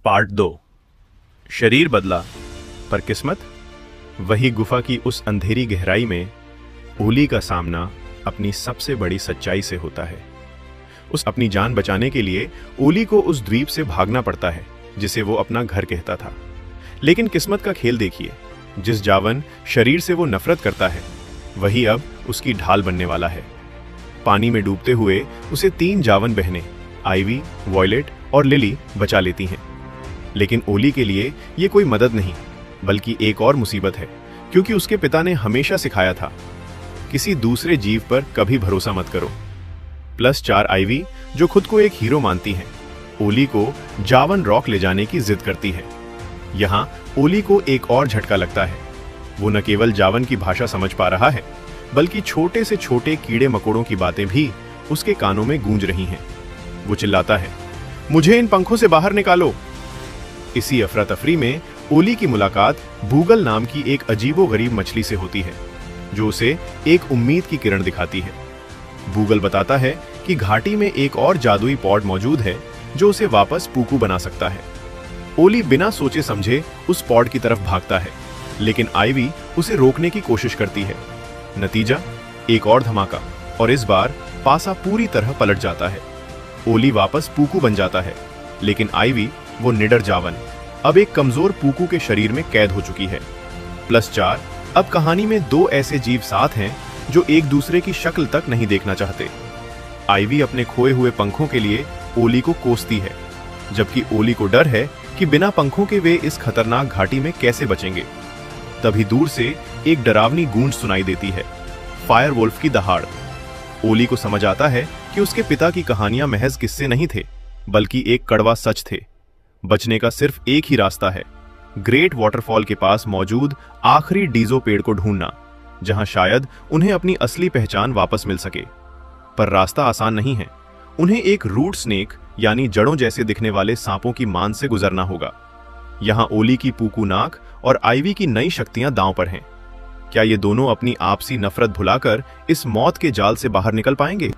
Part 2। शरीर बदला पर किस्मत। वही गुफा की उस अंधेरी गहराई में ओली का सामना अपनी सबसे बड़ी सच्चाई से होता है। उस अपनी जान बचाने के लिए ओली को उस द्वीप से भागना पड़ता है जिसे वो अपना घर कहता था। लेकिन किस्मत का खेल देखिए, जिस जावन शरीर से वो नफरत करता है वही अब उसकी ढाल बनने वाला है। पानी में डूबते हुए उसे 3 जावन बहनें आइवी, वॉयलेट और लिली बचा लेती हैं। लेकिन ओली के लिए ये कोई मदद नहीं बल्कि एक और मुसीबत है, क्योंकि उसके पिता ने हमेशा सिखाया था किसी दूसरे जीव पर कभी भरोसा मत करो। +4 आइवी, जो खुद को एक हीरो मानती हैं, ओली को जावन रॉक ले जाने की जिद करती है। यहाँ ओली को एक और झटका लगता है। वो न केवल जावन की भाषा समझ पा रहा है बल्कि छोटे से छोटे कीड़े मकोड़ों की बातें भी उसके कानों में गूंज रही हैं। वो चिल्लाता है, मुझे इन पंखों से बाहर निकालो। इसी अफरा तफरी में ओली की मुलाकात बूगल नाम की एक अजीबोगरीब मछली से होती है, जो उसे एक उम्मीद की किरण दिखाती है। बूगल बताता है कि घाटी में एक और जादुई पॉड मौजूद है जो उसे वापस पूकू बना सकता है। ओली बिना सोचे समझे उस पॉड की तरफ भागता है, लेकिन आइवी उसे रोकने की कोशिश करती है। नतीजा, एक और धमाका, और इस बार पासा पूरी तरह पलट जाता है। ओली वापस पूकू बन जाता है, लेकिन आइवी, वो निडर जावन, अब एक कमजोर पूकू के शरीर में कैद हो चुकी है। +4, अब कहानी में 2 ऐसे जीव साथ हैं जो एक दूसरे की शक्ल तक नहीं देखना चाहते। आइवी अपने खोए हुए पंखों के लिए ओली को कोसती है, जबकि ओली को डर है कि बिना पंखों के वे इस खतरनाक घाटी में कैसे बचेंगे। तभी दूर से एक डरावनी गूंज सुनाई देती है, फायरवोल्फ की दहाड़। ओली को समझ आता है कि उसके पिता की कहानियां महज किस्से नहीं थे बल्कि एक कड़वा सच थे। बचने का सिर्फ एक ही रास्ता है, ग्रेट वाटरफॉल के पास मौजूद आखिरी डीजो पेड़ को ढूंढना, जहां शायद उन्हें अपनी असली पहचान वापस मिल सके। पर रास्ता आसान नहीं है। उन्हें एक रूट स्नेक यानी जड़ों जैसे दिखने वाले सांपों की मान से गुजरना होगा। यहां ओली की पूकू नाक और आइवी की नई शक्तियां दांव पर हैं। क्या ये दोनों अपनी आपसी नफरत भुलाकर इस मौत के जाल से बाहर निकल पाएंगे?